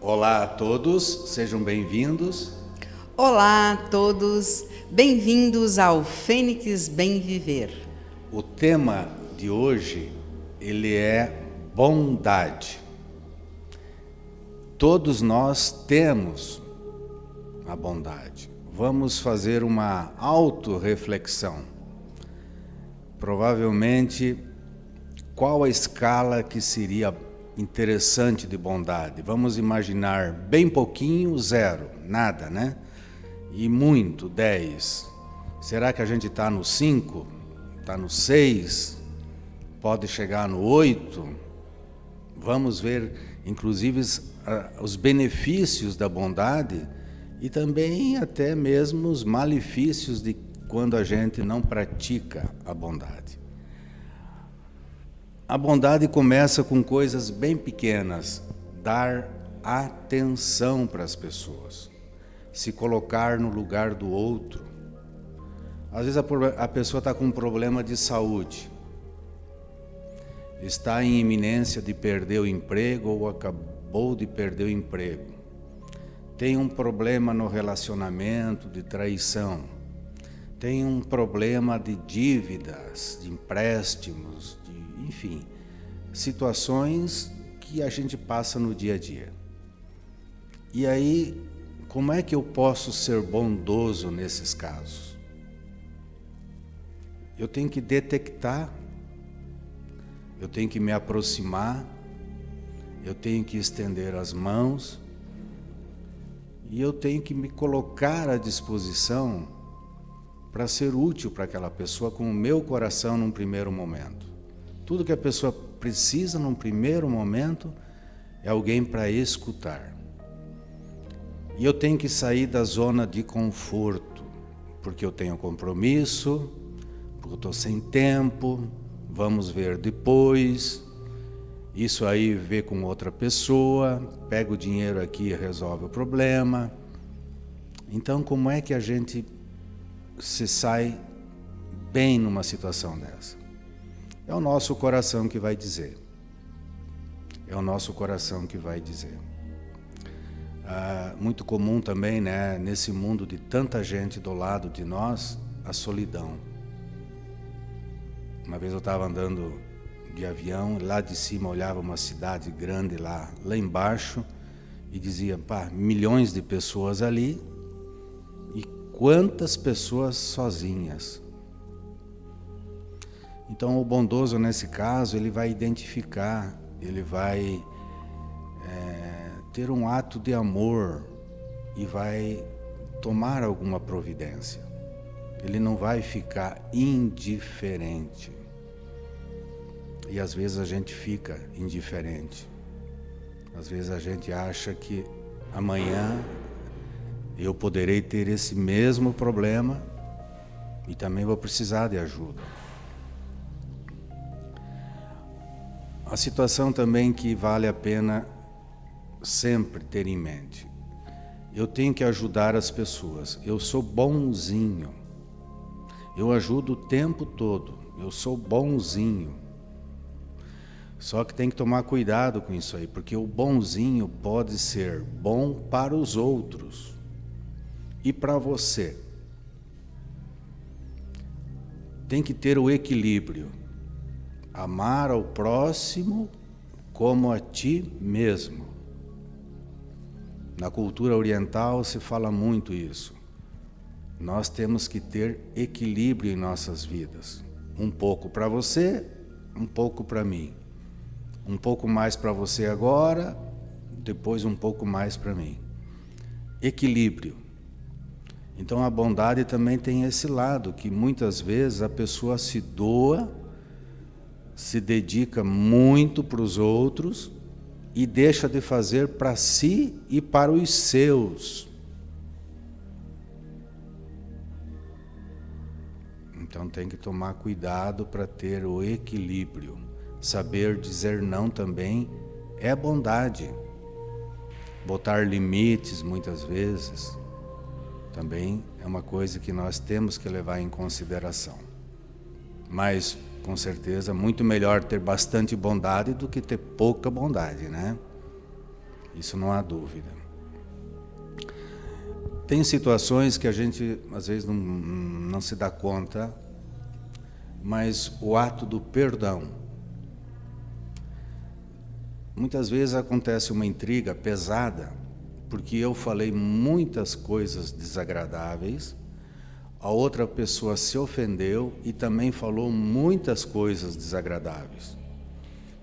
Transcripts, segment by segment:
Olá a todos, sejam bem-vindos. Olá a todos, bem-vindos ao Fênix Bem Viver. O tema de hoje, ele é bondade. Todos nós temos a bondade. Vamos fazer uma autorreflexão. Provavelmente, qual a escala que seria interessante de bondade? Vamos imaginar bem pouquinho, 0, nada, né? E muito, 10. Será que a gente está no 5? Está no 6? Pode chegar no 8? Vamos ver, inclusive, os benefícios da bondade e também até mesmo os malefícios de quando a gente não pratica a bondade. A bondade começa com coisas bem pequenas, dar atenção para as pessoas, se colocar no lugar do outro. Às vezes a pessoa está com um problema de saúde, está em iminência de perder o emprego ou acabou de perder o emprego, tem um problema no relacionamento, de traição, tem um problema de dívidas, de empréstimos, enfim, situações que a gente passa no dia a dia. E aí, como é que eu posso ser bondoso nesses casos? Eu tenho que detectar, eu tenho que me aproximar, eu tenho que estender as mãos e eu tenho que me colocar à disposição para ser útil para aquela pessoa com o meu coração num primeiro momento. Tudo que a pessoa precisa num primeiro momento é alguém para escutar. E eu tenho que sair da zona de conforto, porque eu tenho compromisso, porque eu estou sem tempo, vamos ver depois, isso aí vê com outra pessoa, pega o dinheiro aqui e resolve o problema. Então, como é que a gente se sai bem numa situação dessa? É o nosso coração que vai dizer. É o nosso coração que vai dizer. Muito comum também, né, nesse mundo de tanta gente do lado de nós, a solidão. Uma vez eu estava andando de avião, lá de cima olhava uma cidade grande lá embaixo e dizia, pá, milhões de pessoas ali e quantas pessoas sozinhas. Então o bondoso nesse caso, ele vai identificar, ele vai ter um ato de amor e vai tomar alguma providência. Ele não vai ficar indiferente. E às vezes a gente fica indiferente. Às vezes a gente acha que amanhã eu poderei ter esse mesmo problema e também vou precisar de ajuda. A situação também que vale a pena sempre ter em mente. Eu tenho que ajudar as pessoas. Eu sou bonzinho. Eu ajudo o tempo todo. Eu sou bonzinho. Só que tem que tomar cuidado com isso aí, porque o bonzinho pode ser bom para os outros e para você. Tem que ter o equilíbrio. Amar ao próximo como a ti mesmo. Na cultura oriental se fala muito isso. Nós temos que ter equilíbrio em nossas vidas. Um pouco para você, um pouco para mim. Um pouco mais para você agora, depois um pouco mais para mim. Equilíbrio. Então a bondade também tem esse lado, que muitas vezes a pessoa se doa, se dedica muito para os outros, e deixa de fazer para si e para os seus. Então tem que tomar cuidado para ter o equilíbrio. Saber dizer não também é bondade. Botar limites muitas vezes também é uma coisa que nós temos que levar em consideração. Mas, com certeza, muito melhor ter bastante bondade do que ter pouca bondade, né? Isso não há dúvida. Tem situações que a gente, às vezes, não se dá conta, mas o ato do perdão. Muitas vezes acontece uma intriga pesada, porque eu falei muitas coisas desagradáveis, a outra pessoa se ofendeu e também falou muitas coisas desagradáveis.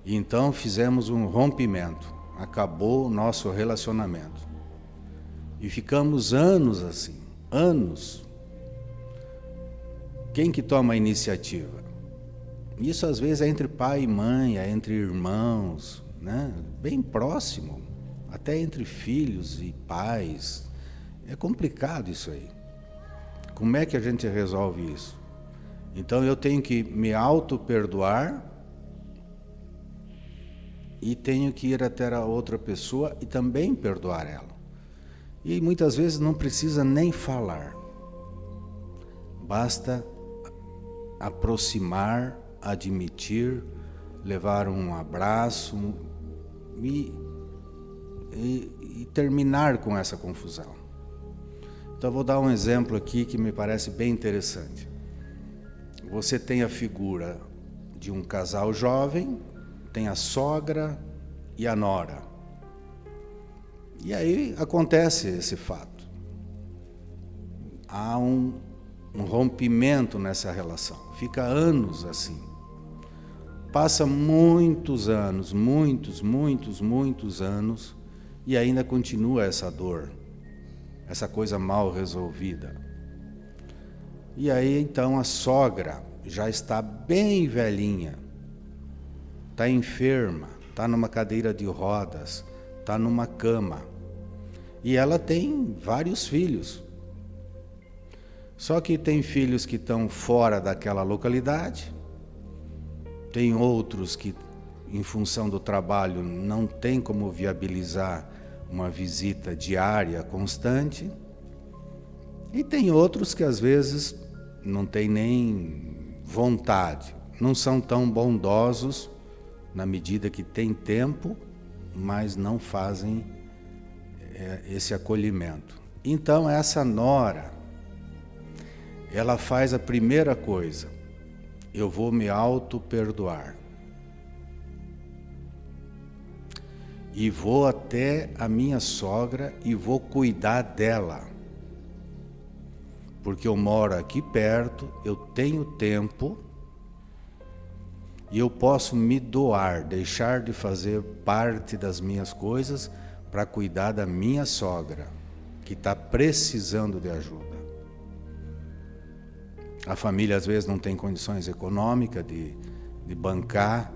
E então fizemos um rompimento, acabou o nosso relacionamento. E ficamos anos assim, anos. Quem que toma a iniciativa? Isso às vezes é entre pai e mãe, é entre irmãos, né? Bem próximo, até entre filhos e pais. É complicado isso aí. Como é que a gente resolve isso? Então eu tenho que me auto-perdoar e tenho que ir até a outra pessoa e também perdoar ela. E muitas vezes não precisa nem falar. Basta aproximar, admitir, levar um abraço e terminar com essa confusão. Então, vou dar um exemplo aqui que me parece bem interessante. Você tem a figura de um casal jovem, tem a sogra e a nora. E aí acontece esse fato. Há um rompimento nessa relação. Fica anos assim. Passa muitos anos, muitos anos, e ainda continua essa dor, essa coisa mal resolvida. E aí então a sogra já está bem velhinha, está enferma, está numa cadeira de rodas, está numa cama. E ela tem vários filhos. Só que tem filhos que estão fora daquela localidade, tem outros que, em função do trabalho, não tem como viabilizar uma visita diária constante, e tem outros que às vezes não tem nem vontade, não são tão bondosos na medida que tem tempo, mas não fazem esse acolhimento. Então essa nora, ela faz a primeira coisa: eu vou me auto-perdoar. E vou até a minha sogra e vou cuidar dela. Porque eu moro aqui perto, eu tenho tempo e eu posso me doar, deixar de fazer parte das minhas coisas para cuidar da minha sogra, que está precisando de ajuda. A família às vezes não tem condições econômicas de bancar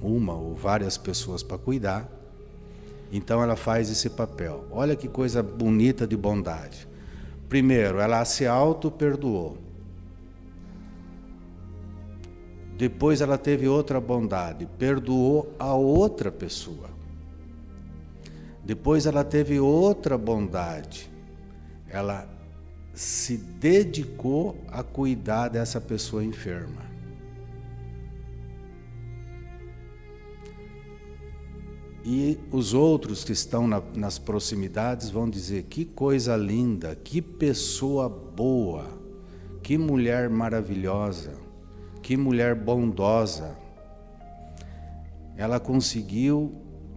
uma ou várias pessoas para cuidar, então ela faz esse papel. Olha que coisa bonita de bondade. Primeiro, ela se auto-perdoou. Depois ela teve outra bondade, perdoou a outra pessoa. Depois ela teve outra bondade, ela se dedicou a cuidar dessa pessoa enferma. E os outros que estão nas proximidades vão dizer: que coisa linda, que pessoa boa, que mulher maravilhosa, que mulher bondosa. Ela conseguiu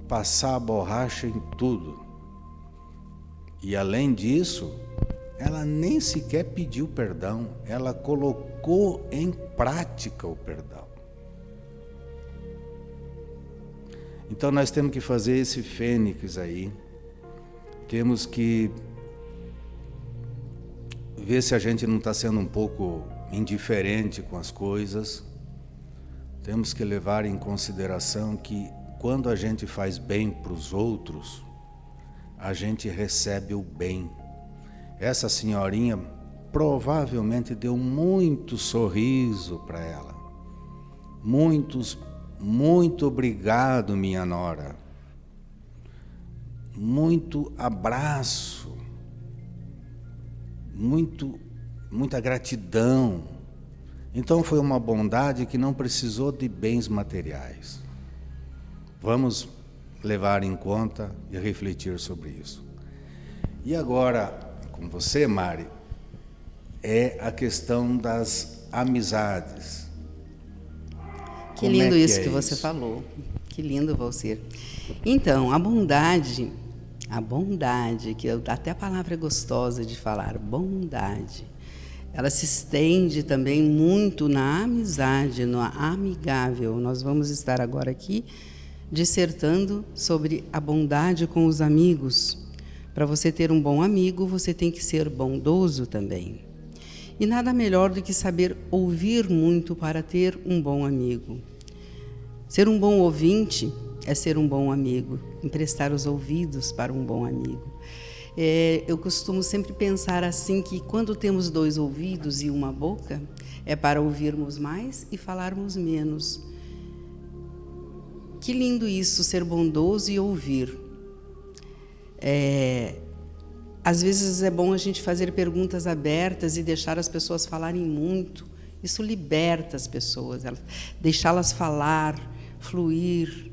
passar a borracha em tudo. E além disso, ela nem sequer pediu perdão, ela colocou em prática o perdão. Então nós temos que fazer esse fênix aí, temos que ver se a gente não está sendo um pouco indiferente com as coisas, temos que levar em consideração que quando a gente faz bem para os outros, a gente recebe o bem. Essa senhorinha provavelmente deu muito sorriso para ela. Muito obrigado, minha nora. Muito abraço. Muita gratidão. Então foi uma bondade que não precisou de bens materiais. Vamos levar em conta e refletir sobre isso. E agora, com você, Mari, é a questão das amizades. Que lindo isso que você falou. Que lindo, Valcir. Então, a bondade, que até a palavra é gostosa de falar, bondade, ela se estende também muito na amizade, no amigável. Nós vamos estar agora aqui dissertando sobre a bondade com os amigos. Para você ter um bom amigo, você tem que ser bondoso também. E nada melhor do que saber ouvir muito para ter um bom amigo. Ser um bom ouvinte é ser um bom amigo, emprestar os ouvidos para um bom amigo. Eu costumo sempre pensar assim, que quando temos 2 ouvidos e uma boca, é para ouvirmos mais e falarmos menos. Que lindo isso, ser bondoso e ouvir. Às vezes é bom a gente fazer perguntas abertas e deixar as pessoas falarem muito. Isso liberta as pessoas, deixá-las falar, fluir.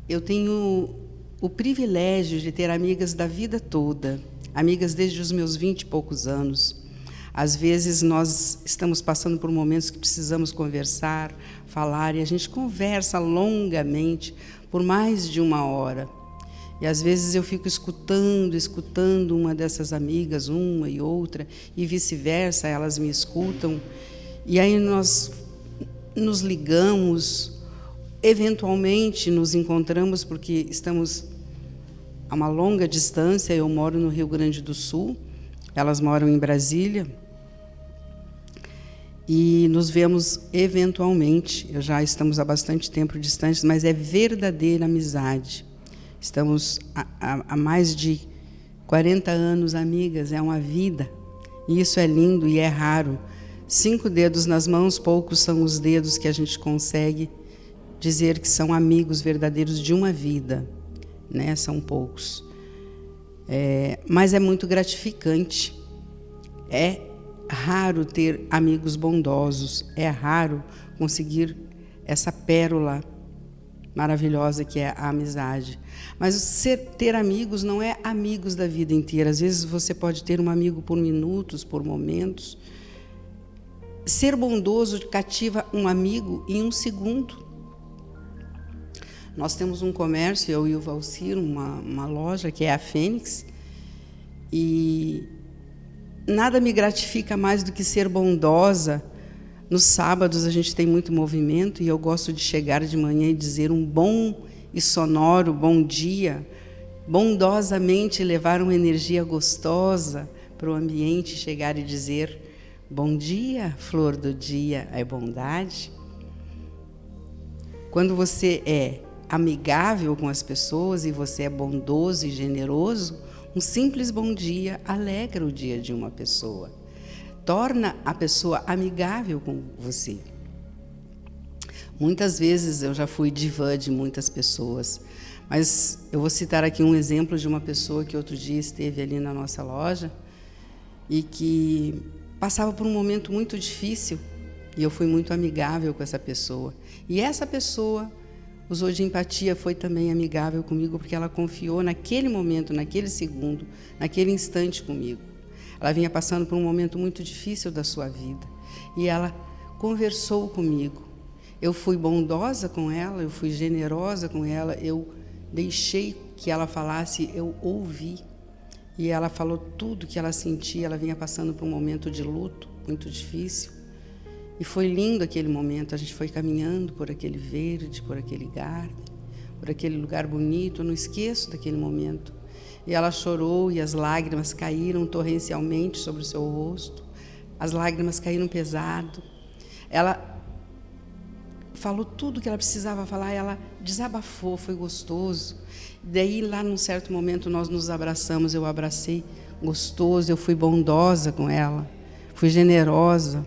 Eu tenho o privilégio de ter amigas da vida toda, amigas desde os meus 20 e poucos anos. Às vezes nós estamos passando por momentos que precisamos conversar, falar, e a gente conversa longamente por mais de 1 hora. E às vezes eu fico escutando uma dessas amigas, uma e outra, e vice-versa, elas me escutam. E aí nós nos ligamos, eventualmente nos encontramos, porque estamos a uma longa distância. Eu moro no Rio Grande do Sul, elas moram em Brasília, e nos vemos eventualmente. Já estamos há bastante tempo distantes, mas é verdadeira amizade. Estamos há mais de 40 anos amigas, é uma vida. E isso é lindo e é raro. 5 dedos nas mãos, poucos são os dedos que a gente consegue dizer que são amigos verdadeiros de uma vida, né? São poucos. Mas é muito gratificante. É raro ter amigos bondosos, é raro conseguir essa pérola maravilhosa que é a amizade. Mas ter amigos não é amigos da vida inteira. Às vezes você pode ter um amigo por minutos, por momentos. Ser bondoso cativa um amigo em 1 segundo. Nós temos um comércio, eu e o Valcir, uma loja que é a Fênix, e nada me gratifica mais do que ser bondosa. Nos sábados a gente tem muito movimento e eu gosto de chegar de manhã e dizer um bom e sonoro bom dia, bondosamente levar uma energia gostosa para o ambiente, chegar e dizer bom dia, flor do dia, é bondade. Quando você é amigável com as pessoas e você é bondoso e generoso, um simples bom dia alegra o dia de uma pessoa. Torna a pessoa amigável com você. Muitas vezes eu já fui divã de muitas pessoas, mas eu vou citar aqui um exemplo de uma pessoa que outro dia esteve ali na nossa loja e que passava por um momento muito difícil, e eu fui muito amigável com essa pessoa. E essa pessoa usou de empatia, foi também amigável comigo, porque ela confiou naquele momento, naquele segundo, naquele instante comigo. Ela vinha passando por um momento muito difícil da sua vida e ela conversou comigo. Eu fui bondosa com ela, eu fui generosa com ela, eu deixei que ela falasse, eu ouvi. E ela falou tudo que ela sentia. Ela vinha passando por um momento de luto muito difícil. E foi lindo aquele momento. A gente foi caminhando por aquele verde, por aquele garden, por aquele lugar bonito. Eu não esqueço daquele momento. E ela chorou e as lágrimas caíram torrencialmente sobre o seu rosto. As lágrimas caíram pesado. Ela falou tudo que ela precisava falar, ela desabafou, foi gostoso. Daí, lá num certo momento, nós nos abraçamos, eu abracei, gostoso, eu fui bondosa com ela, fui generosa,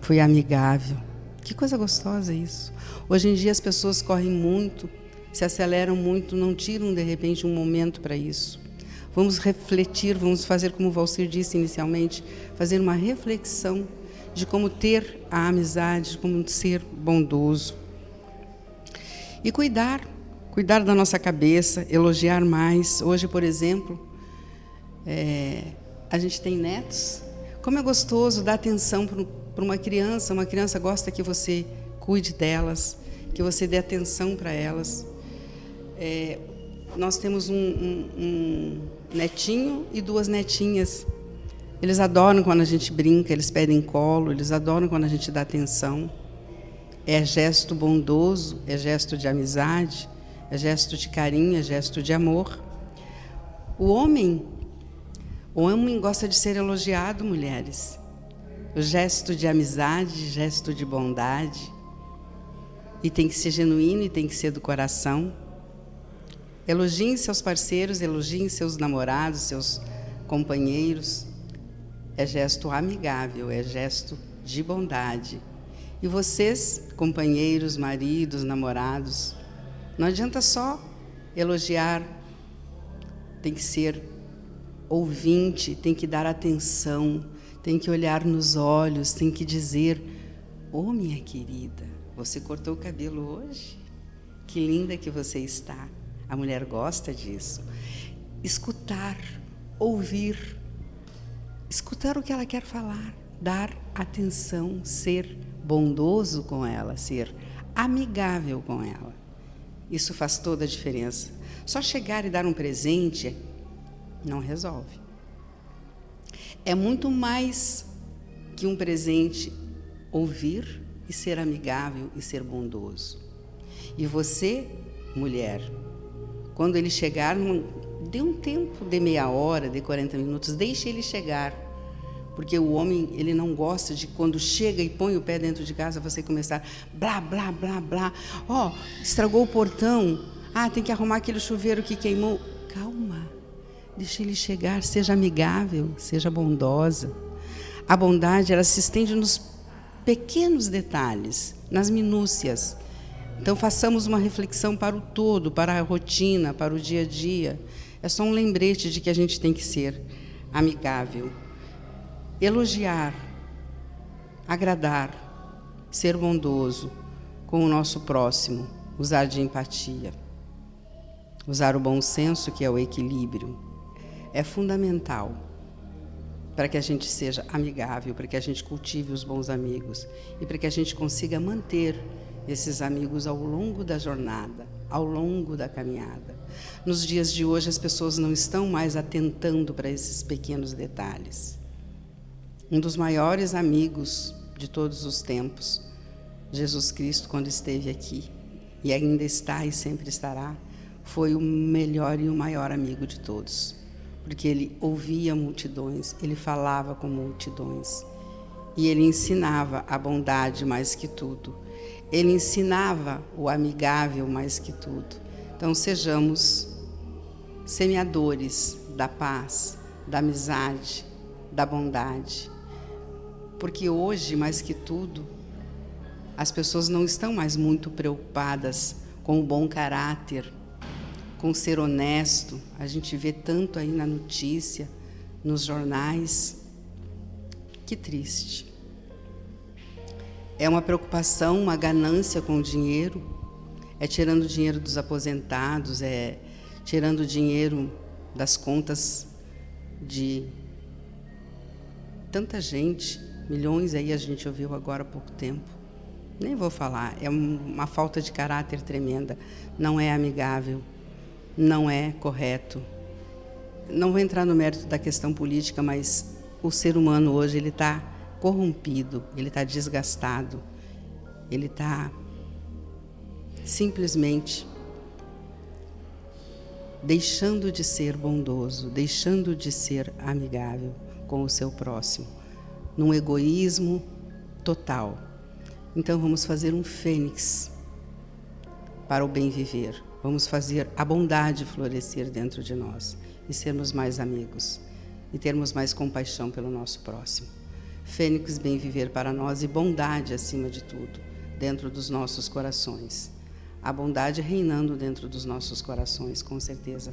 fui amigável. Que coisa gostosa isso. Hoje em dia as pessoas correm muito, se aceleram muito, não tiram de repente um momento para isso. Vamos refletir, vamos fazer como o Valcir disse inicialmente, fazer uma reflexão de como ter a amizade, de como ser bondoso. E cuidar da nossa cabeça, elogiar mais. Hoje, por exemplo, a gente tem netos. Como é gostoso dar atenção para uma criança gosta que você cuide delas, que você dê atenção para elas. Nós temos um netinho e 2 netinhas. Eles adoram quando a gente brinca, eles pedem colo, eles adoram quando a gente dá atenção. É gesto bondoso, é gesto de amizade, é gesto de carinho, é gesto de amor. O homem gosta de ser elogiado, mulheres. O gesto de amizade, gesto de bondade. E tem que ser genuíno e tem que ser do coração. Elogiem seus parceiros, elogiem seus namorados, seus companheiros. É gesto amigável, é gesto de bondade. E vocês, companheiros, maridos, namorados, não adianta só elogiar, tem que ser ouvinte, tem que dar atenção, tem que olhar nos olhos, tem que dizer: "Oh, minha querida, você cortou o cabelo hoje? Que linda que você está." A mulher gosta disso. Escutar, ouvir, escutar o que ela quer falar, dar atenção, ser bondoso com ela, ser amigável com ela. Isso faz toda a diferença. Só chegar e dar um presente não resolve. É muito mais que um presente ouvir e ser amigável e ser bondoso. E você, mulher, quando ele chegar, dê um tempo de meia hora, de 40 minutos, deixe ele chegar. Porque o homem, ele não gosta de quando chega e põe o pé dentro de casa, você começar blá, blá, blá, blá. Estragou o portão. Tem que arrumar aquele chuveiro que queimou. Calma, deixe ele chegar, seja amigável, seja bondosa. A bondade, ela se estende nos pequenos detalhes, nas minúcias. Então, façamos uma reflexão para o todo, para a rotina, para o dia a dia. É só um lembrete de que a gente tem que ser amigável. Elogiar, agradar, ser bondoso com o nosso próximo, usar de empatia, usar o bom senso, que é o equilíbrio, é fundamental para que a gente seja amigável, para que a gente cultive os bons amigos e para que a gente consiga manter esses amigos ao longo da jornada, ao longo da caminhada. Nos dias de hoje, as pessoas não estão mais atentando para esses pequenos detalhes. Um dos maiores amigos de todos os tempos, Jesus Cristo, quando esteve aqui, e ainda está e sempre estará, foi o melhor e o maior amigo de todos, porque ele ouvia multidões, ele falava com multidões, e ele ensinava a bondade mais que tudo, ele ensinava o amigável mais que tudo. Então, sejamos semeadores da paz, da amizade, da bondade, porque hoje, mais que tudo, as pessoas não estão mais muito preocupadas com o bom caráter, com ser honesto. A gente vê tanto aí na notícia, nos jornais. Que triste. É uma preocupação, uma ganância com o dinheiro, é tirando o dinheiro dos aposentados, é tirando o dinheiro das contas de tanta gente, milhões aí a gente ouviu agora há pouco tempo. Nem vou falar, é uma falta de caráter tremenda, não é amigável, não é correto. Não vou entrar no mérito da questão política, mas o ser humano hoje ele está corrompido, ele está desgastado, ele está simplesmente deixando de ser bondoso, deixando de ser amigável com o seu próximo, num egoísmo total. Então vamos fazer um fênix para o bem viver. Vamos fazer a bondade florescer dentro de nós e sermos mais amigos e termos mais compaixão pelo nosso próximo. Fênix bem viver para nós e bondade acima de tudo, dentro dos nossos corações. A bondade reinando dentro dos nossos corações, com certeza.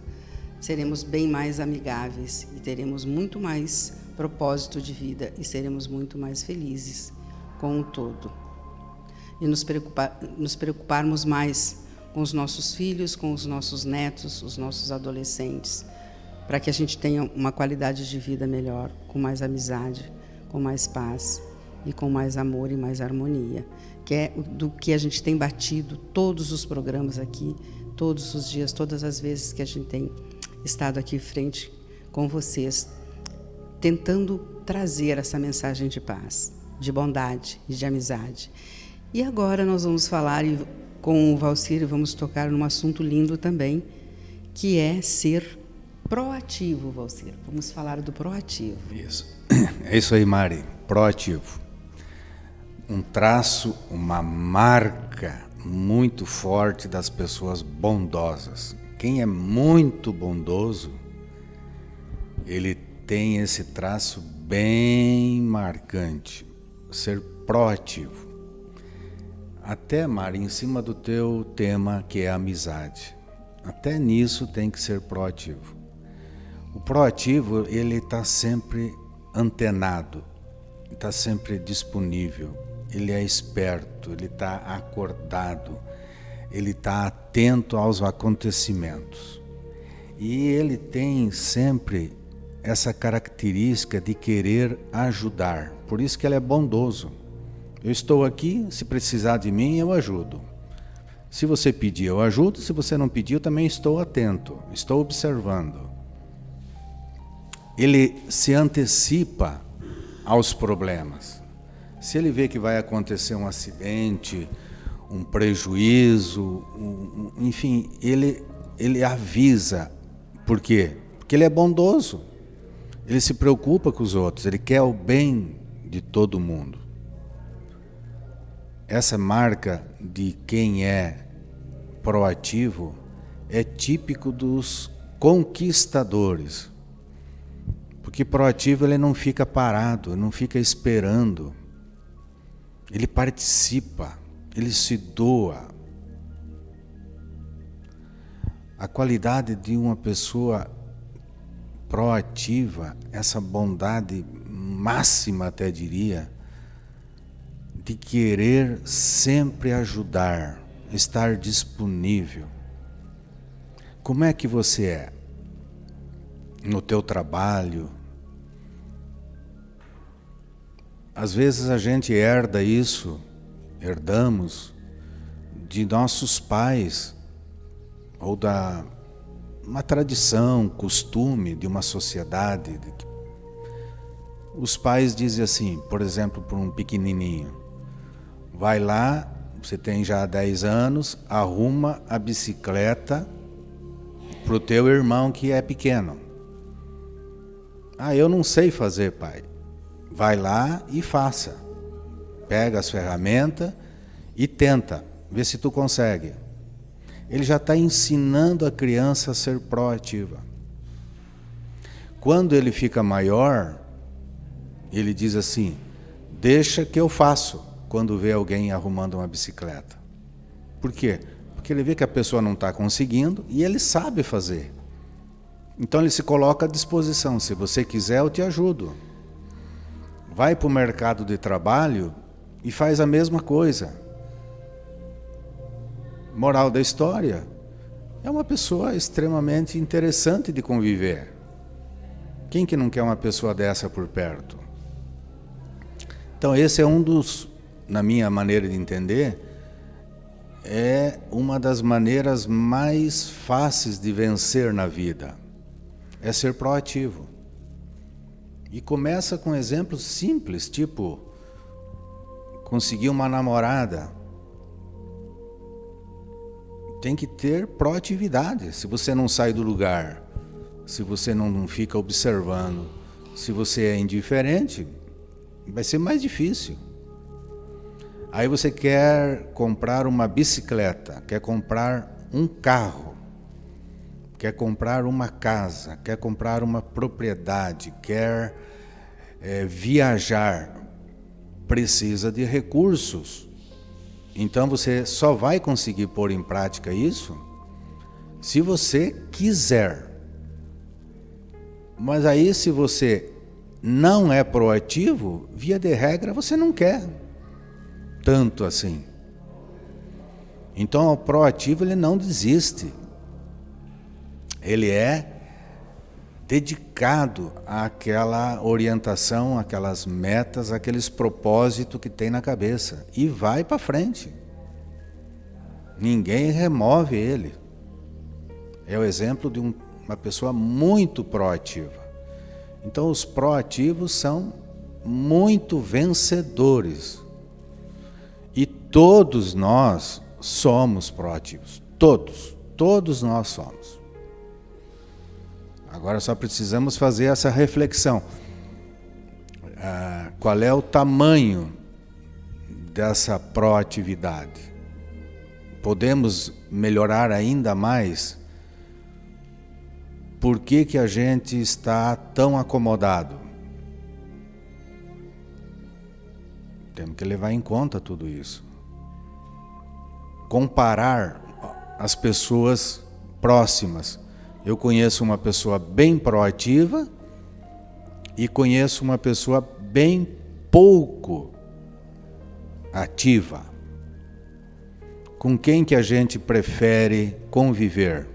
Seremos bem mais amigáveis e teremos muito mais propósito de vida e seremos muito mais felizes com o todo. E nos preocuparmos mais com os nossos filhos, com os nossos netos, os nossos adolescentes, para que a gente tenha uma qualidade de vida melhor, com mais amizade, com mais paz e com mais amor e mais harmonia, que é do que a gente tem batido todos os programas aqui, todos os dias, todas as vezes que a gente tem estado aqui frente com vocês, tentando trazer essa mensagem de paz, de bondade e de amizade. E agora nós vamos falar com o Valcir, vamos tocar num assunto lindo também, que é ser proativo, Valcir. Vamos falar do proativo. Isso. É isso aí, Mari. Proativo. Um traço, uma marca muito forte das pessoas bondosas. Quem é muito bondoso, ele tem esse traço bem marcante. Ser proativo. Até, Mari, em cima do teu tema, que é a amizade. Até nisso tem que ser proativo. O proativo, ele está sempre antenado, está sempre disponível, ele é esperto, ele está acordado, ele está atento aos acontecimentos. E ele tem sempre essa característica de querer ajudar, por isso que ele é bondoso. Eu estou aqui, se precisar de mim, eu ajudo. Se você pedir, eu ajudo. Se você não pedir, eu também estou atento, estou observando. Ele se antecipa aos problemas. Se ele vê que vai acontecer um acidente, um prejuízo, enfim, ele avisa. Por quê? Porque ele é bondoso. Ele se preocupa com os outros, ele quer o bem de todo mundo. Essa marca de quem é proativo é típico dos conquistadores. Porque proativo ele não fica parado, não fica esperando. Ele participa, ele se doa. A qualidade de uma pessoa proativa, essa bondade máxima até diria, de querer sempre ajudar, estar disponível. Como é que você é? No teu trabalho? Às vezes a gente herda isso, herdamos de nossos pais, ou da uma tradição, costume de uma sociedade. Os pais dizem assim, por exemplo, para um pequenininho, vai lá, você tem já 10 anos, arruma a bicicleta para o teu irmão que é pequeno. Ah, eu não sei fazer, pai. Vai lá e faça. Pega as ferramentas e tenta, vê se tu consegue. Ele já está ensinando a criança a ser proativa. Quando ele fica maior, ele diz assim, deixa que eu faço. Quando vê alguém arrumando uma bicicleta. Por quê? Porque ele vê que a pessoa não está conseguindo e ele sabe fazer. Então ele se coloca à disposição. Se você quiser, eu te ajudo. Vai para o mercado de trabalho e faz a mesma coisa. Moral da história, é uma pessoa extremamente interessante de conviver. Quem que não quer uma pessoa dessa por perto? Então esse é um dos, na minha maneira de entender, é uma das maneiras mais fáceis de vencer na vida. É ser proativo. E começa com exemplos simples, tipo, conseguir uma namorada. Tem que ter proatividade. Se você não sai do lugar, se você não fica observando, se você é indiferente, vai ser mais difícil. Aí você quer comprar uma bicicleta, quer comprar um carro, quer comprar uma casa, quer comprar uma propriedade, quer viajar, precisa de recursos. Então você só vai conseguir pôr em prática isso se você quiser. Mas aí, se você não é proativo, via de regra você não quer tanto assim. Então o proativo, ele não desiste. Ele é dedicado àquela orientação, àquelas metas, àqueles propósitos que tem na cabeça. E vai para frente. Ninguém remove ele. É o exemplo de uma pessoa muito proativa. Então os proativos são muito vencedores. E todos nós somos proativos. Todos nós somos. Agora só precisamos fazer essa reflexão. Qual é o tamanho dessa proatividade? Podemos melhorar ainda mais? Por que a gente está tão acomodado? Temos que levar em conta tudo isso. Comparar as pessoas próximas. Eu conheço uma pessoa bem proativa e conheço uma pessoa bem pouco ativa. Com quem que a gente prefere conviver?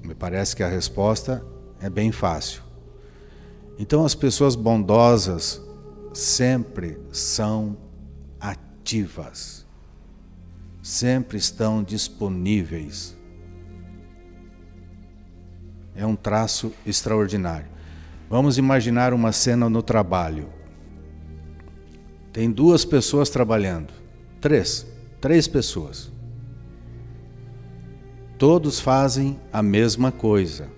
Me parece que a resposta é bem fácil. Então as pessoas bondosas sempre são ativas, sempre estão disponíveis. É um traço extraordinário. Vamos imaginar uma cena no trabalho. Tem 2 pessoas trabalhando. 3 pessoas. Todos fazem a mesma coisa.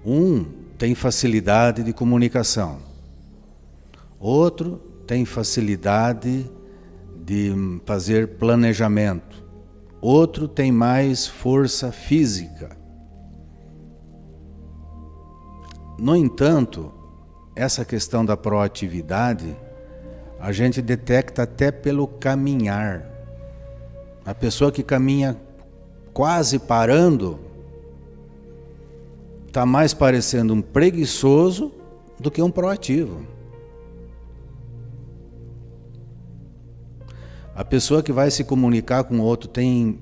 Um tem facilidade de comunicação. Outro tem facilidade de fazer planejamento. Outro tem mais força física. No entanto, essa questão da proatividade, a gente detecta até pelo caminhar. A pessoa que caminha quase parando, está mais parecendo um preguiçoso do que um proativo. A pessoa que vai se comunicar com o outro tem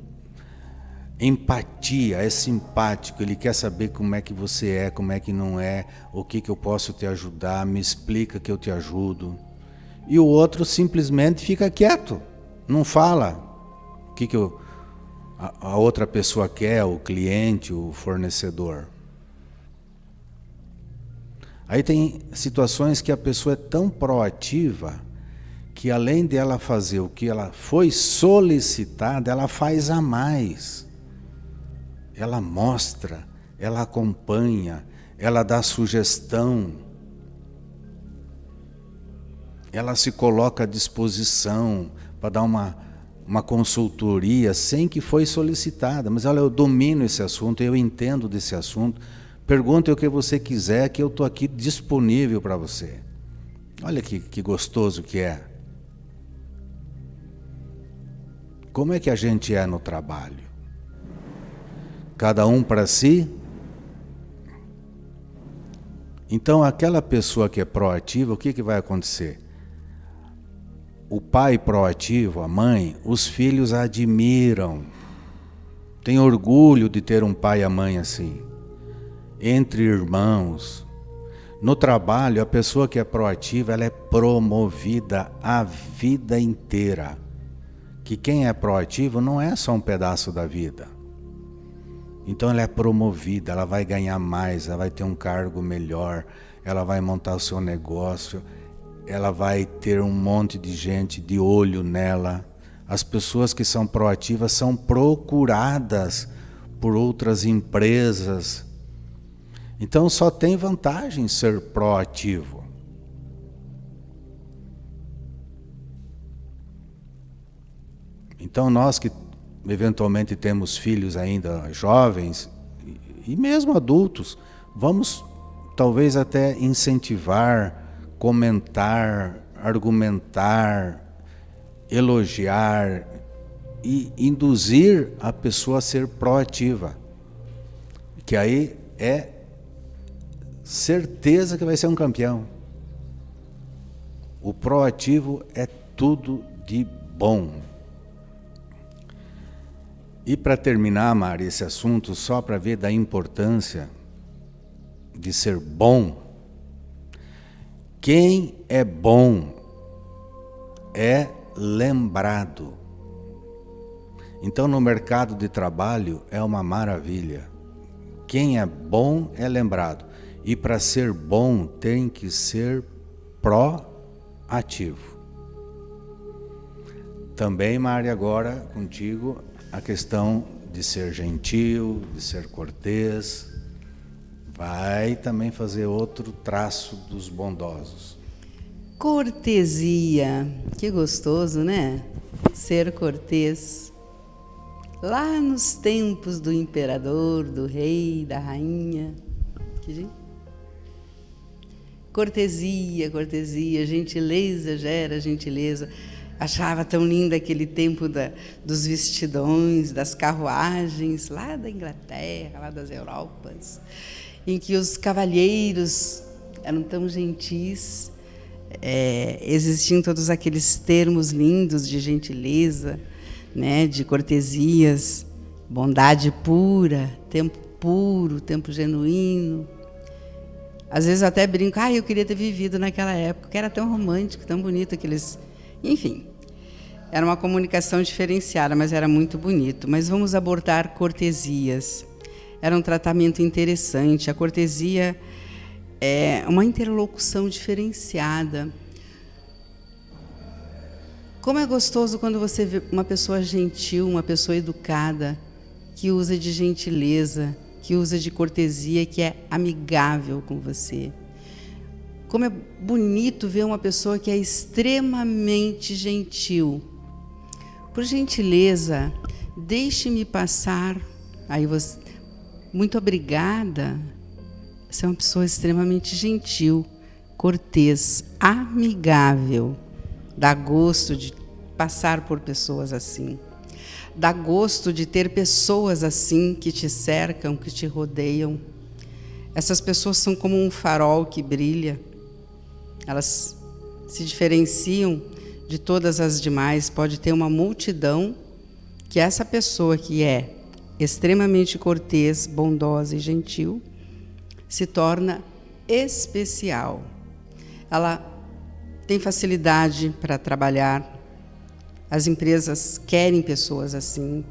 empatia, é simpático, ele quer saber como é que você é, como é que não é, o que eu posso te ajudar, me explica que eu te ajudo. E o outro simplesmente fica quieto, não fala o que a outra pessoa quer, o cliente, o fornecedor. Aí tem situações que a pessoa é tão proativa que além de ela fazer o que ela foi solicitada, ela faz a mais. Ela mostra, ela acompanha, ela dá sugestão. Ela se coloca à disposição para dar uma consultoria sem que foi solicitada. Mas olha, eu domino esse assunto, eu entendo desse assunto. Pergunte o que você quiser, que eu estou aqui disponível para você. Olha que gostoso que é. Como é que a gente é no trabalho? Cada um para si? Então aquela pessoa que é proativa, o que vai acontecer? O pai proativo, a mãe, os filhos a admiram. Tem orgulho de ter um pai e a mãe assim. Entre irmãos. No trabalho, a pessoa que é proativa, ela é promovida a vida inteira. Que quem é proativo não é só um pedaço da vida. Então ela é promovida, ela vai ganhar mais, ela vai ter um cargo melhor, ela vai montar o seu negócio, ela vai ter um monte de gente de olho nela. As pessoas que são proativas são procuradas por outras empresas. Então só tem vantagem ser proativo. Então nós que eventualmente temos filhos ainda jovens e mesmo adultos, vamos talvez até incentivar, comentar, argumentar, elogiar e induzir a pessoa a ser proativa, que aí é certeza que vai ser um campeão. O proativo é tudo de bom. E para terminar, Mari, esse assunto, só para ver da importância de ser bom, quem é bom é lembrado. Então, no mercado de trabalho é uma maravilha. Quem é bom é lembrado. E para ser bom tem que ser proativo. Também, Mari, agora contigo, a questão de ser gentil, de ser cortês, vai também fazer outro traço dos bondosos. Cortesia, que gostoso, né? Ser cortês. Lá nos tempos do imperador, do rei, da rainha. Cortesia, cortesia, gentileza gera gentileza. Achava tão lindo aquele tempo dos vestidões, das carruagens, lá da Inglaterra, lá das Europas, em que os cavalheiros eram tão gentis, existiam todos aqueles termos lindos de gentileza, né, de cortesias, bondade pura, tempo genuíno. Às vezes eu até brinco, eu queria ter vivido naquela época, que era tão romântico, tão bonito aqueles... Enfim, era uma comunicação diferenciada, mas era muito bonito. Mas vamos abordar cortesias. Era um tratamento interessante. A cortesia é uma interlocução diferenciada. Como é gostoso quando você vê uma pessoa gentil, uma pessoa educada, que usa de gentileza, que usa de cortesia, que é amigável com você. Como é bonito ver uma pessoa que é extremamente gentil. Por gentileza, deixe-me passar. Aí você, muito obrigada. Você é uma pessoa extremamente gentil, cortês, amigável. Dá gosto de passar por pessoas assim. Dá gosto de ter pessoas assim que te cercam, que te rodeiam. Essas pessoas são como um farol que brilha. Elas se diferenciam de todas as demais. Pode ter uma multidão que essa pessoa que é extremamente cortês, bondosa e gentil se torna especial. Ela tem facilidade para trabalhar. As empresas querem pessoas assim.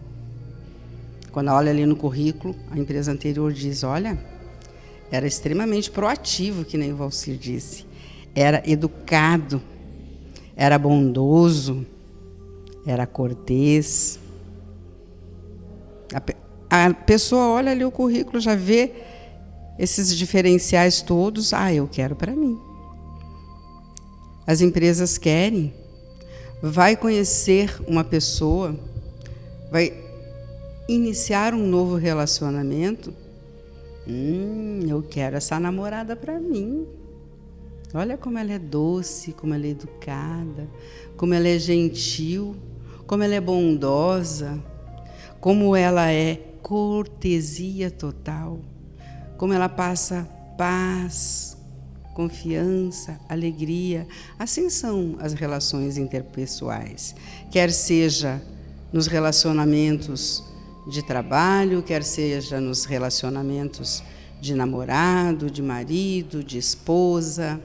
Quando olha ali no currículo, a empresa anterior diz, olha, era extremamente proativo, que nem o Valcir disse. Era educado, era bondoso, era cortês. A pessoa olha ali o currículo, já vê esses diferenciais todos. Eu quero para mim. As empresas querem. Vai conhecer uma pessoa, vai iniciar um novo relacionamento. Eu quero essa namorada para mim. Olha como ela é doce, como ela é educada, como ela é gentil, como ela é bondosa, como ela é cortesia total, como ela passa paz, confiança, alegria. Assim são as relações interpessoais, quer seja nos relacionamentos de trabalho, quer seja nos relacionamentos de namorado, de marido, de esposa,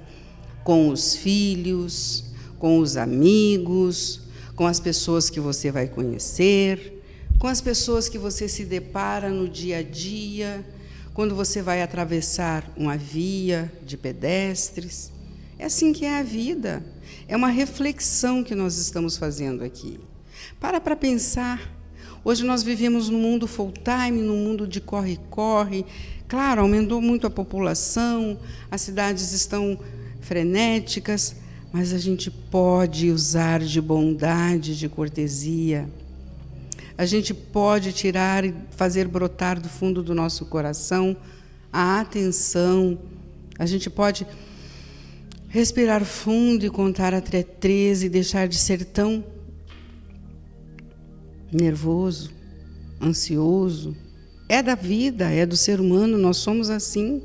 com os filhos, com os amigos, com as pessoas que você vai conhecer, com as pessoas que você se depara no dia a dia, quando você vai atravessar uma via de pedestres. É assim que é a vida. É uma reflexão que nós estamos fazendo aqui. Para pensar. Hoje nós vivemos num mundo full-time, num mundo de corre-corre. Claro, aumentou muito a população, as cidades estão frenéticas, mas a gente pode usar de bondade, de cortesia. a gente pode tirar e fazer brotar do fundo do nosso coração a atenção. A gente pode respirar fundo e contar até 13 e deixar de ser tão nervoso, ansioso. É da vida, é do ser humano, nós somos assim.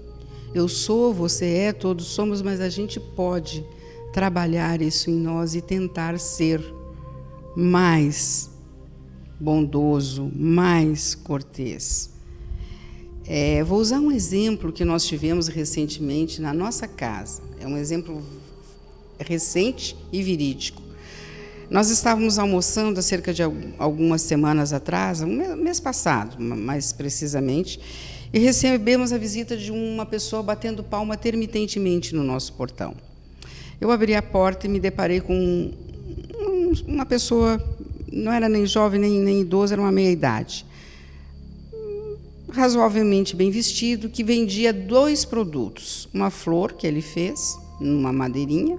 Eu sou, você é, todos somos, mas a gente pode trabalhar isso em nós e tentar ser mais bondoso, mais cortês. Vou usar um exemplo que nós tivemos recentemente na nossa casa. É um exemplo recente e verídico. Nós estávamos almoçando há cerca de algumas semanas atrás, mês passado, mais precisamente, e recebemos a visita de uma pessoa batendo palma intermitentemente no nosso portão. Eu abri a porta e me deparei com uma pessoa, não era nem jovem nem idoso, era uma meia-idade, razoavelmente bem vestido, que vendia 2 produtos. Uma flor que ele fez, numa madeirinha,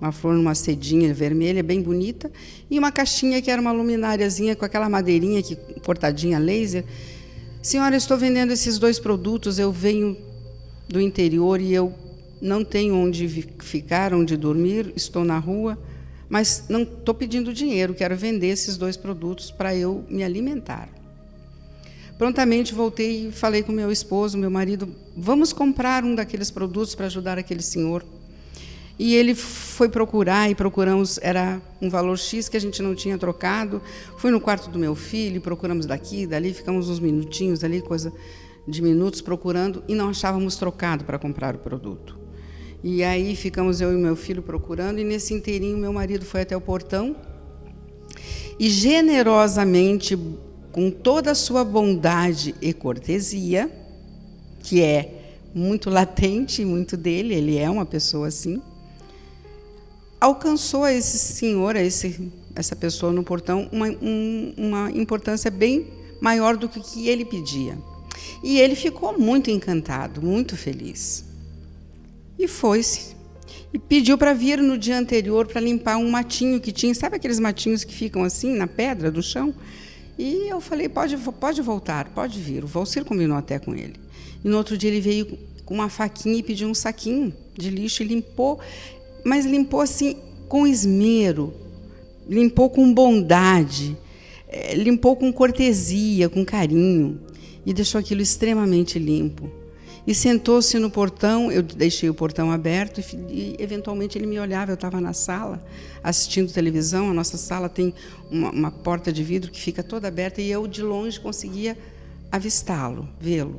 uma flor numa sedinha vermelha, bem bonita, e uma caixinha que era uma lumináriazinha com aquela madeirinha cortadinha a laser. Senhora, eu estou vendendo esses 2 produtos, eu venho do interior e eu não tenho onde ficar, onde dormir, estou na rua, mas não estou pedindo dinheiro, quero vender esses 2 produtos para eu me alimentar. Prontamente voltei e falei com meu esposo, meu marido, vamos comprar um daqueles produtos para ajudar aquele senhor. E ele foi procurar, e procuramos, era um valor X que a gente não tinha trocado. Fui no quarto do meu filho, procuramos daqui, dali, ficamos uns minutinhos ali, coisa de minutos procurando, e não achávamos trocado para comprar o produto. E aí ficamos eu e meu filho procurando, e nesse inteirinho meu marido foi até o portão e generosamente, com toda a sua bondade e cortesia, que é muito latente, muito dele, ele é uma pessoa assim, alcançou a esse senhor, essa pessoa no portão, uma importância bem maior do que o que ele pedia. E ele ficou muito encantado, muito feliz. E foi-se. E pediu para vir no dia anterior para limpar um matinho que tinha, sabe aqueles matinhos que ficam assim, na pedra do chão? E eu falei, pode voltar, pode vir. O Valcir combinou até com ele. E no outro dia ele veio com uma faquinha e pediu um saquinho de lixo e limpou, mas limpou assim com esmero, limpou com bondade, limpou com cortesia, com carinho, e deixou aquilo extremamente limpo. E sentou-se no portão, eu deixei o portão aberto e eventualmente ele me olhava, eu estava na sala assistindo televisão, a nossa sala tem uma porta de vidro que fica toda aberta e eu de longe conseguia avistá-lo, vê-lo.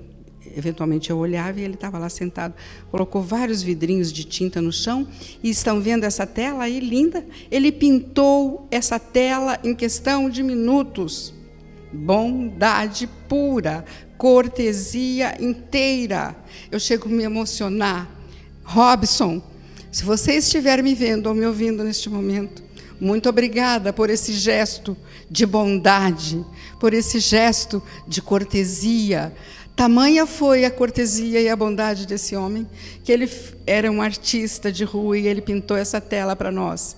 Eventualmente eu olhava e ele estava lá sentado, colocou vários vidrinhos de tinta no chão e estão vendo essa tela aí, linda? Ele pintou essa tela em questão de minutos. Bondade pura, cortesia inteira. Eu chego a me emocionar. Robson, se você estiver me vendo ou me ouvindo neste momento, muito obrigada por esse gesto de bondade, por esse gesto de cortesia. Tamanha foi a cortesia e a bondade desse homem, que ele era um artista de rua e ele pintou essa tela para nós.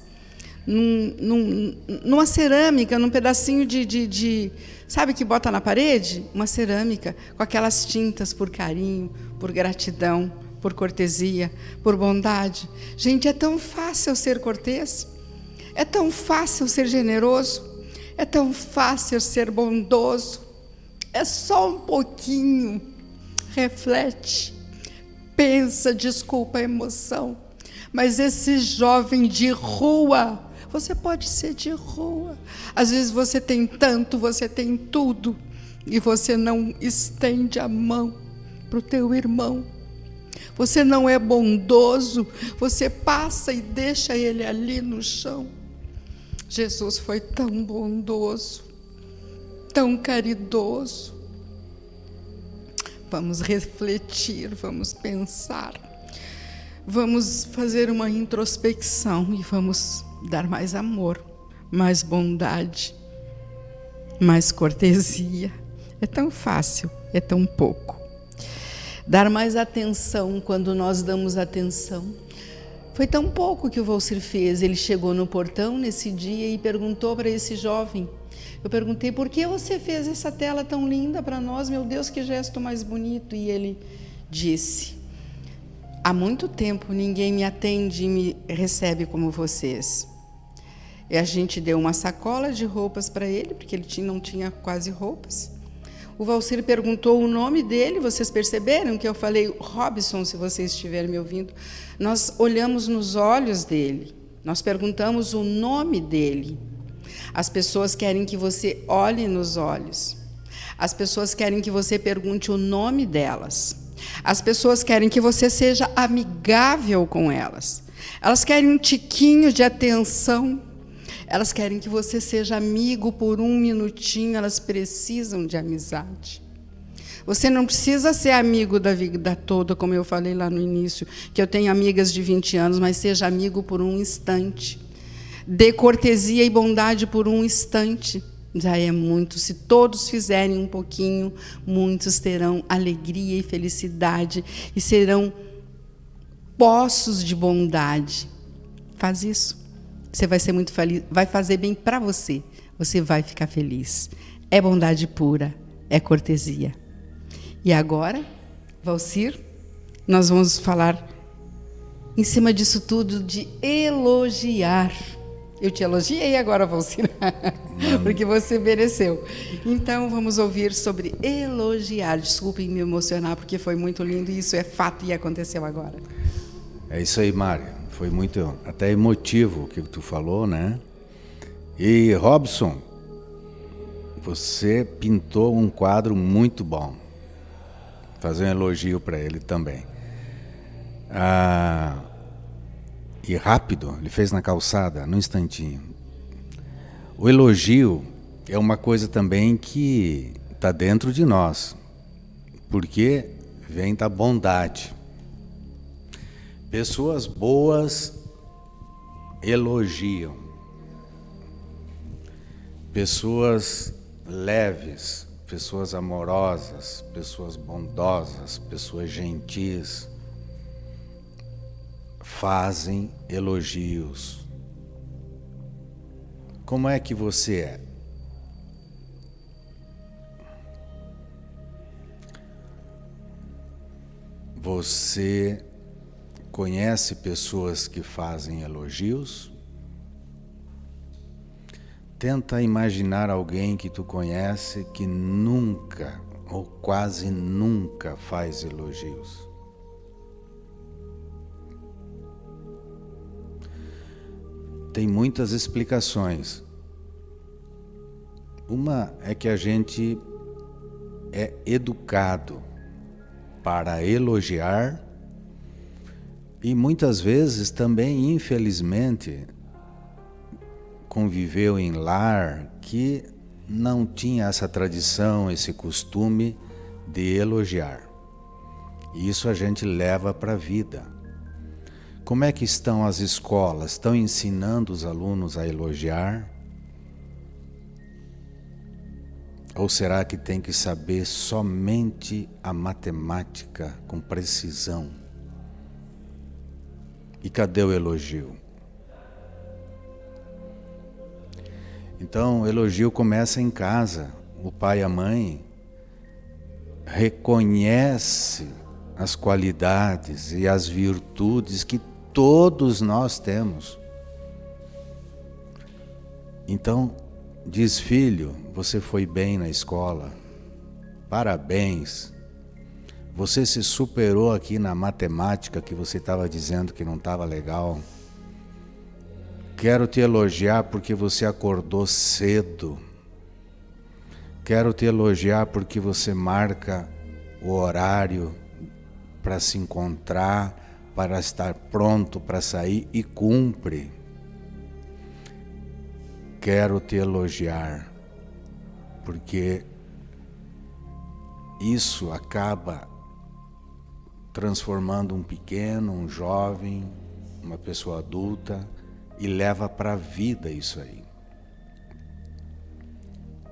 Numa cerâmica, num pedacinho de sabe que bota na parede? Uma cerâmica, com aquelas tintas por carinho, por gratidão, por cortesia, por bondade. Gente, é tão fácil ser cortês, é tão fácil ser generoso, é tão fácil ser bondoso. É só um pouquinho. Reflete, pensa, desculpa a emoção. Mas esse jovem de rua, você pode ser de rua. Às vezes você tem tanto, você tem tudo, e você não estende a mão para o teu irmão. Você não é bondoso, você passa e deixa ele ali no chão. Jesus foi tão bondoso, tão caridoso. Vamos refletir, vamos pensar, vamos fazer uma introspecção e vamos dar mais amor, mais bondade, mais cortesia. É tão fácil, é tão pouco. Dar mais atenção quando nós damos atenção. Foi tão pouco que o Valcir fez. Ele chegou no portão nesse dia e perguntou para esse jovem Eu perguntei, por que você fez essa tela tão linda para nós? Meu Deus, que gesto mais bonito. E ele disse, há muito tempo ninguém me atende e me recebe como vocês. E a gente deu uma sacola de roupas para ele, porque ele não tinha quase roupas. O Valcir perguntou o nome dele, vocês perceberam que eu falei Robson, se vocês estiverem me ouvindo. Nós olhamos nos olhos dele, nós perguntamos o nome dele. As pessoas querem que você olhe nos olhos. As pessoas querem que você pergunte o nome delas. As pessoas querem que você seja amigável com elas. Elas querem um tiquinho de atenção. Elas querem que você seja amigo por um minutinho, elas precisam de amizade. Você não precisa ser amigo da vida toda, como eu falei lá no início, que eu tenho amigas de 20 anos, mas seja amigo por um instante. Dê cortesia e bondade por um instante. Já é muito. Se todos fizerem um pouquinho, muitos terão alegria e felicidade e serão poços de bondade. Faz isso. Você vai ser muito feliz, vai fazer bem para você. Você vai ficar feliz. É bondade pura, é cortesia. E agora, Valcir, nós vamos falar em cima disso tudo de elogiar. Eu te elogiei agora, Valcir, porque você mereceu. Então, vamos ouvir sobre elogiar. Desculpem me emocionar, porque foi muito lindo e isso é fato e aconteceu agora. É isso aí, Mário. Foi muito, até emotivo o que tu falou, né? E, Robson, você pintou um quadro muito bom. Vou fazer um elogio para ele também. E rápido, ele fez na calçada, num instantinho. O elogio é uma coisa também que está dentro de nós, porque vem da bondade. Pessoas boas elogiam. Pessoas leves, pessoas amorosas, pessoas bondosas, pessoas gentis, fazem elogios. Como é que você é? Você conhece pessoas que fazem elogios? Tenta imaginar alguém que tu conhece que nunca ou quase nunca faz elogios. Tem muitas explicações. Uma é que a gente é educado para elogiar e muitas vezes também, infelizmente, conviveu em lar que não tinha essa tradição, esse costume de elogiar. E isso a gente leva para a vida. Como é que estão as escolas? Estão ensinando os alunos a elogiar? Ou será que tem que saber somente a matemática com precisão? E cadê o elogio? Então, o elogio começa em casa. O pai e a mãe reconhecem as qualidades e as virtudes que todos nós temos. Então, diz: filho, você foi bem na escola. Parabéns. Você se superou aqui na matemática que você estava dizendo que não estava legal. Quero te elogiar porque você acordou cedo. Quero te elogiar porque você marca o horário para se encontrar, para estar pronto para sair e cumpre. Quero te elogiar porque isso acaba transformando um pequeno, um jovem, uma pessoa adulta e leva para a vida isso aí.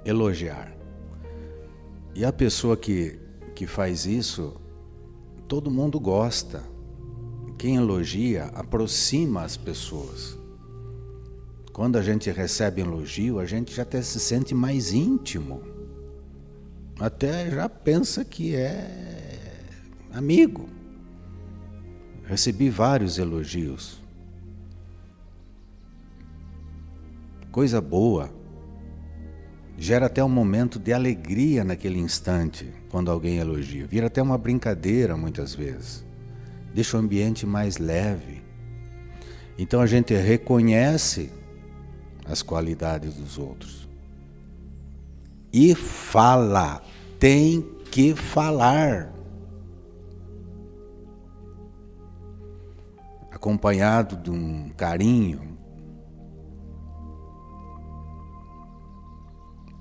Elogiar. E a pessoa que faz isso, todo mundo gosta. Quem elogia aproxima as pessoas. Quando a gente recebe elogio, a gente já até se sente mais íntimo. Até já pensa que é amigo. Recebi vários elogios. Coisa boa. Gera até um momento de alegria naquele instante, quando alguém elogia. Vira até uma brincadeira muitas vezes. Deixa o ambiente mais leve. Então a gente reconhece as qualidades dos outros. E fala. Tem que falar. Acompanhado de um carinho.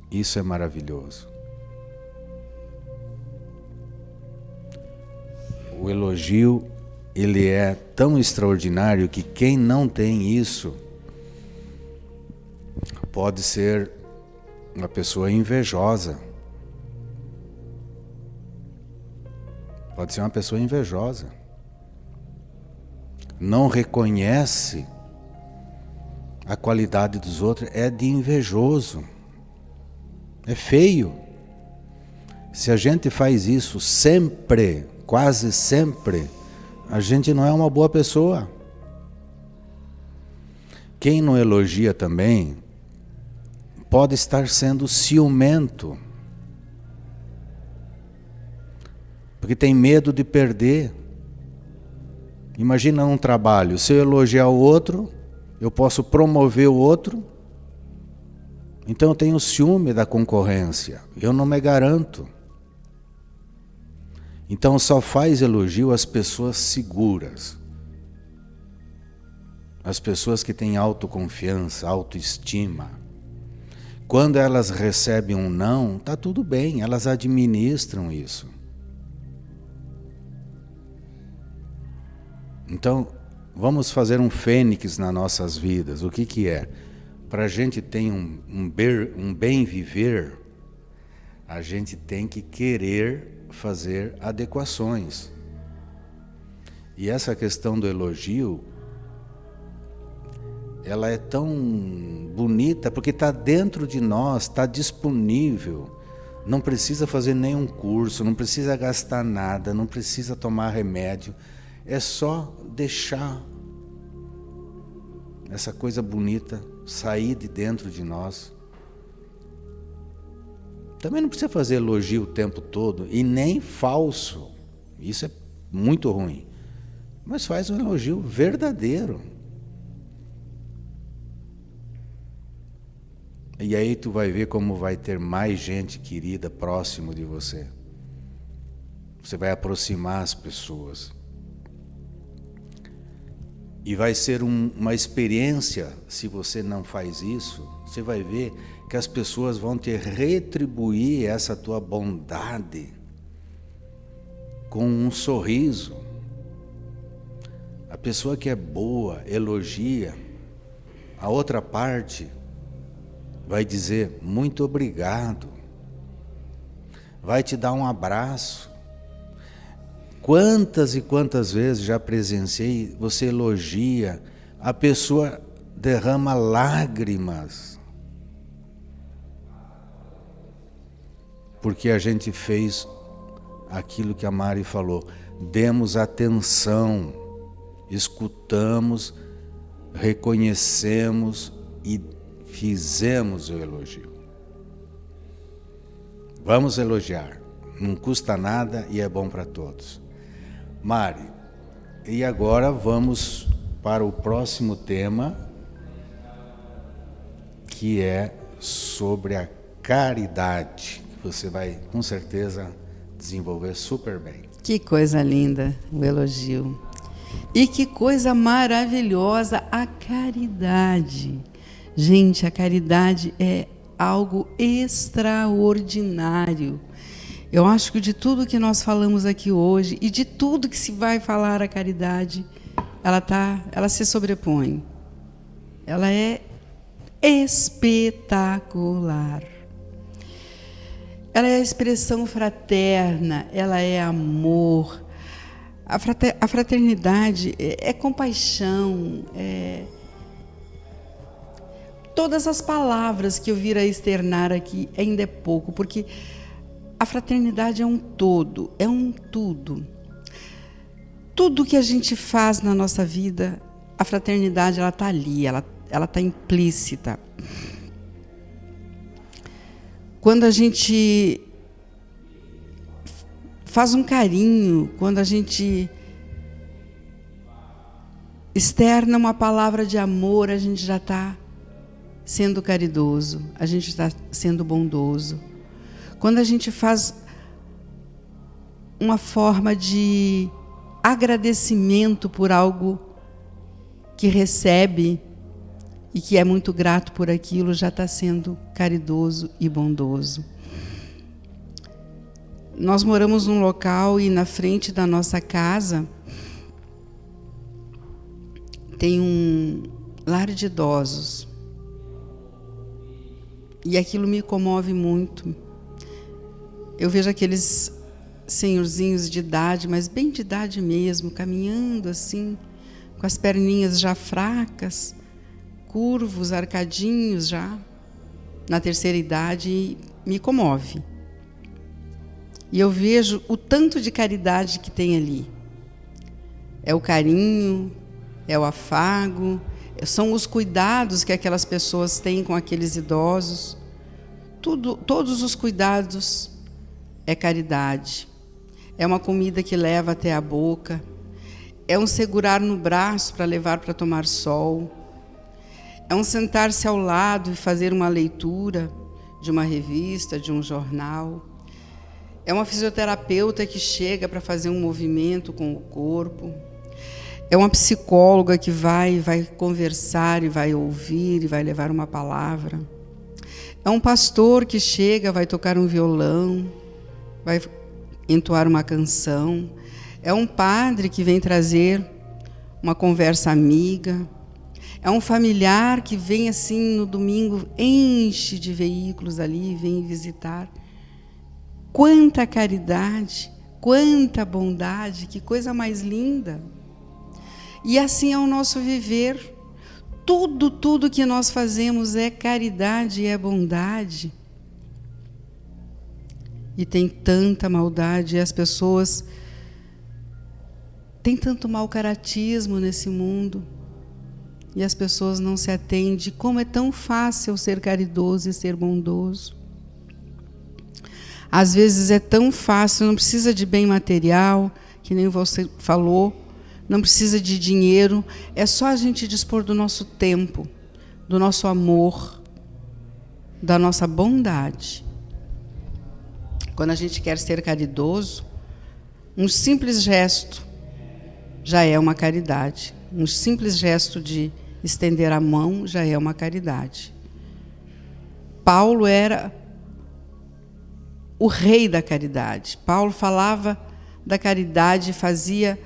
Isso é maravilhoso. O elogio, ele é tão extraordinário que quem não tem isso pode ser uma pessoa invejosa. Pode ser uma pessoa invejosa. Não reconhece a qualidade dos outros, é de invejoso. É feio. Se a gente faz isso sempre, quase sempre, a gente não é uma boa pessoa. Quem não elogia também pode estar sendo ciumento, porque tem medo de perder. Imagina um trabalho, se eu elogiar o outro, eu posso promover o outro, então eu tenho ciúme da concorrência, eu não me garanto. Então só faz elogio às pessoas seguras, as pessoas que têm autoconfiança, autoestima. Quando elas recebem um não, está tudo bem, elas administram isso. Então, vamos fazer um fênix nas nossas vidas. O que é? Para a gente ter um bem viver, a gente tem que querer fazer adequações. E essa questão do elogio, ela é tão bonita porque está dentro de nós, está disponível. Não precisa fazer nenhum curso, não precisa gastar nada, não precisa tomar remédio. É só deixar essa coisa bonita sair de dentro de nós. Também não precisa fazer elogio o tempo todo, e nem falso. Isso é muito ruim. Mas faz um elogio verdadeiro. E aí tu vai ver como vai ter mais gente querida próximo de você. Você vai aproximar as pessoas. E vai ser uma experiência, se você não faz isso, você vai ver que as pessoas vão te retribuir essa tua bondade com um sorriso. A pessoa que é boa, elogia, a outra parte vai dizer muito obrigado, vai te dar um abraço. Quantas e quantas vezes já presenciei, você elogia, a pessoa derrama lágrimas, porque a gente fez aquilo que a Mari falou, demos atenção, escutamos, reconhecemos e fizemos o elogio. Vamos elogiar, não custa nada e é bom para todos. Mari, e agora vamos para o próximo tema, que é sobre a caridade. Você vai, com certeza, desenvolver super bem. Que coisa linda o elogio. E que coisa maravilhosa a caridade. Gente, a caridade é algo extraordinário. Eu acho que de tudo que nós falamos aqui hoje e de tudo que se vai falar a caridade, ela se sobrepõe. Ela é espetacular. Ela é a expressão fraterna, ela é amor. A fraternidade é compaixão, todas as palavras que eu vir a externar aqui ainda é pouco, porque a fraternidade é um todo, é um tudo. Tudo que a gente faz na nossa vida, a fraternidade ela está ali, ela está implícita. Quando a gente faz um carinho, quando a gente externa uma palavra de amor, a gente já está sendo caridoso, a gente está sendo bondoso. Quando a gente faz uma forma de agradecimento por algo que recebe e que é muito grato por aquilo, já está sendo caridoso e bondoso. Nós moramos num local e na frente da nossa casa tem um lar de idosos. E aquilo me comove muito. Eu vejo aqueles senhorzinhos de idade, mas bem de idade mesmo, caminhando assim, com as perninhas já fracas, curvos, arcadinhos já, na terceira idade, e me comove. E eu vejo o tanto de caridade que tem ali. É o carinho, é o afago, são os cuidados que aquelas pessoas têm com aqueles idosos. Todos os cuidados é caridade. É uma comida que leva até a boca. É um segurar no braço para levar para tomar sol. É um sentar-se ao lado e fazer uma leitura de uma revista, de um jornal. É uma fisioterapeuta que chega para fazer um movimento com o corpo. É uma psicóloga que vai conversar e vai ouvir e vai levar uma palavra. É um pastor que chega, vai tocar um violão, vai entoar uma canção. É um padre que vem trazer uma conversa amiga. É um familiar que vem assim no domingo, enche de veículos ali, vem visitar. Quanta caridade, quanta bondade, que coisa mais linda. E assim é o nosso viver. Tudo que nós fazemos é caridade e é bondade. E tem tanta maldade, e as pessoas têm tanto mau caratismo nesse mundo. E as pessoas não se atendem como é tão fácil ser caridoso e ser bondoso. Às vezes é tão fácil, não precisa de bem material, que nem você falou, não precisa de dinheiro, é só a gente dispor do nosso tempo, do nosso amor, da nossa bondade. Quando a gente quer ser caridoso, um simples gesto já é uma caridade. Um simples gesto de estender a mão já é uma caridade. Paulo era o rei da caridade. Paulo falava da caridade, fazia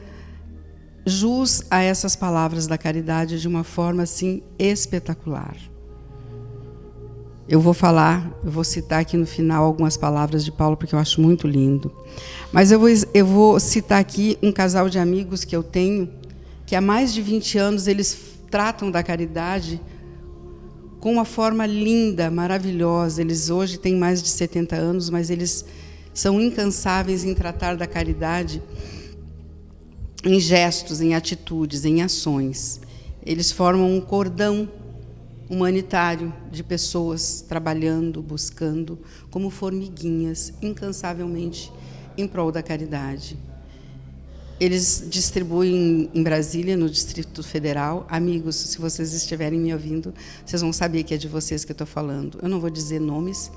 jus a essas palavras da caridade de uma forma assim espetacular. Eu vou citar aqui no final algumas palavras de Paulo, porque eu acho muito lindo. Mas eu vou citar aqui um casal de amigos que eu tenho, que há mais de 20 anos eles tratam da caridade com uma forma linda, maravilhosa. Eles hoje têm mais de 70 anos, mas eles são incansáveis em tratar da caridade em gestos, em atitudes, em ações. Eles formam um cordão humanitário de pessoas trabalhando, buscando, como formiguinhas, incansavelmente em prol da caridade. Eles distribuem em Brasília, no Distrito Federal. Amigos, se vocês estiverem me ouvindo, vocês vão saber que é de vocês que eu estou falando. Eu não vou dizer nomes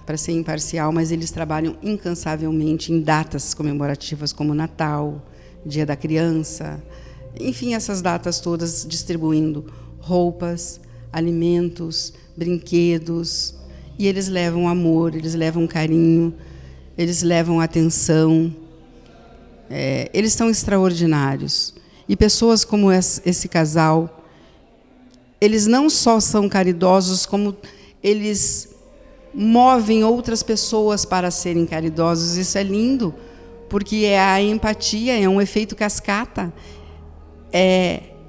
para ser imparcial, mas eles trabalham incansavelmente em datas comemorativas como Natal, Dia da Criança, enfim, essas datas todas, distribuindo roupas, alimentos, brinquedos. E eles levam amor, eles levam carinho, eles levam atenção. Eles são extraordinários. E pessoas como esse casal, eles não só são caridosos, como eles movem outras pessoas para serem caridosos. Isso é lindo, porque é a empatia, é um efeito cascata.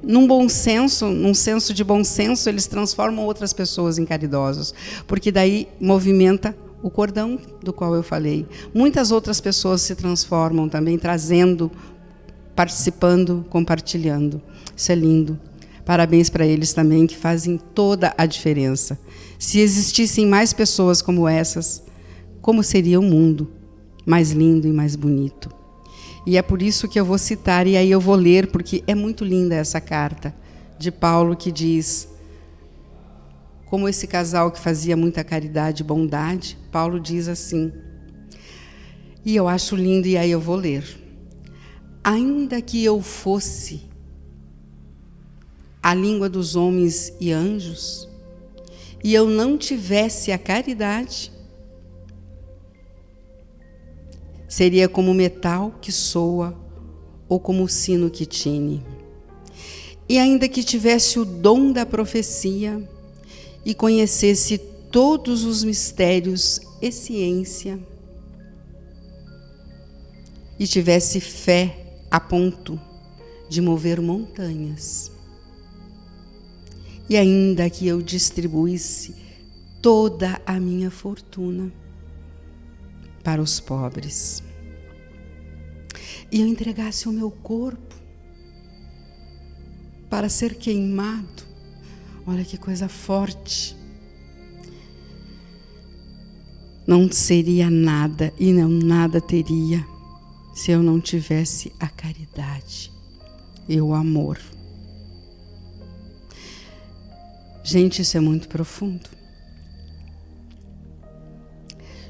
num senso de bom senso, eles transformam outras pessoas em caridosos, porque daí movimenta o cordão do qual eu falei. Muitas outras pessoas se transformam também, trazendo, participando, compartilhando. Isso é lindo. Parabéns para eles também, que fazem toda a diferença. Se existissem mais pessoas como essas, como seria o mundo mais lindo e mais bonito? E é por isso que eu vou citar, e aí eu vou ler, porque é muito linda essa carta de Paulo, que diz, como esse casal que fazia muita caridade e bondade, Paulo diz assim, e eu acho lindo, e aí eu vou ler. Ainda que eu fosse a língua dos homens e anjos, e eu não tivesse a caridade, seria como metal que soa, ou como o sino que tine. E ainda que tivesse o dom da profecia, e conhecesse todos os mistérios e ciência, e tivesse fé a ponto de mover montanhas, e ainda que eu distribuísse toda a minha fortuna para os pobres, e eu entregasse o meu corpo para ser queimado, olha que coisa forte, não seria nada e não nada teria se eu não tivesse a caridade e o amor. Gente, isso é muito profundo.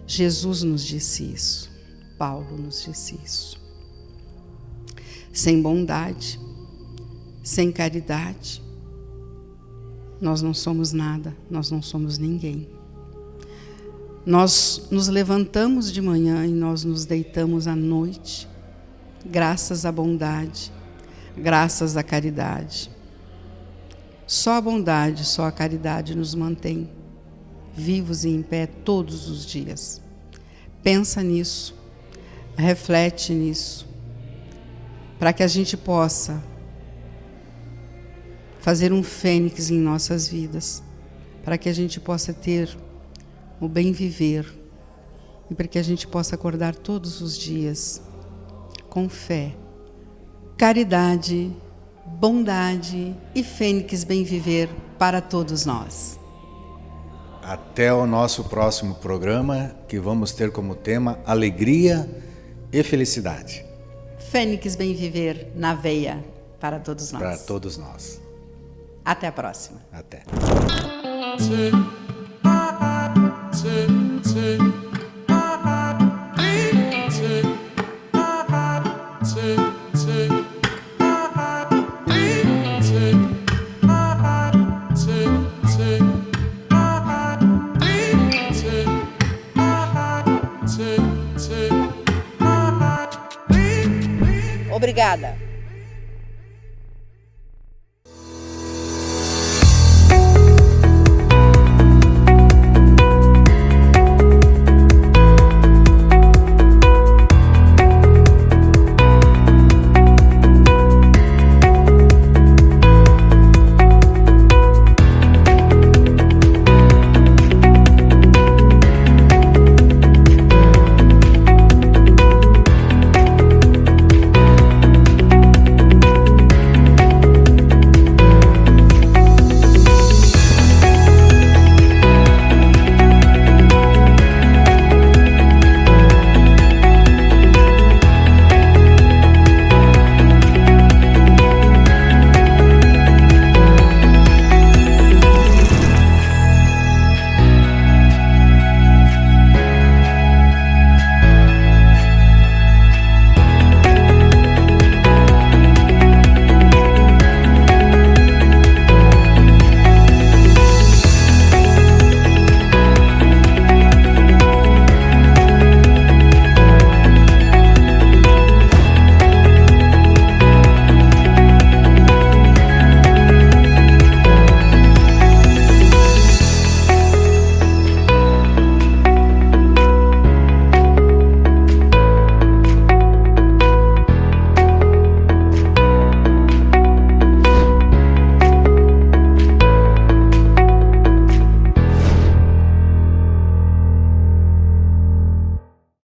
Jesus nos disse isso, Paulo nos disse isso. Sem bondade, sem caridade, nós não somos nada, nós não somos ninguém. Nós nos levantamos de manhã e nós nos deitamos à noite, graças à bondade, graças à caridade. Só a bondade, só a caridade nos mantém vivos e em pé todos os dias. Pensa nisso, reflete nisso, para que a gente possa fazer um fênix em nossas vidas, para que a gente possa ter o bem viver e para que a gente possa acordar todos os dias com fé, caridade, bondade e fênix bem viver para todos nós. Até o nosso próximo programa, que vamos ter como tema alegria e felicidade. Fênix bem viver na veia para todos nós. Para todos nós. Até a próxima. Até. Obrigada.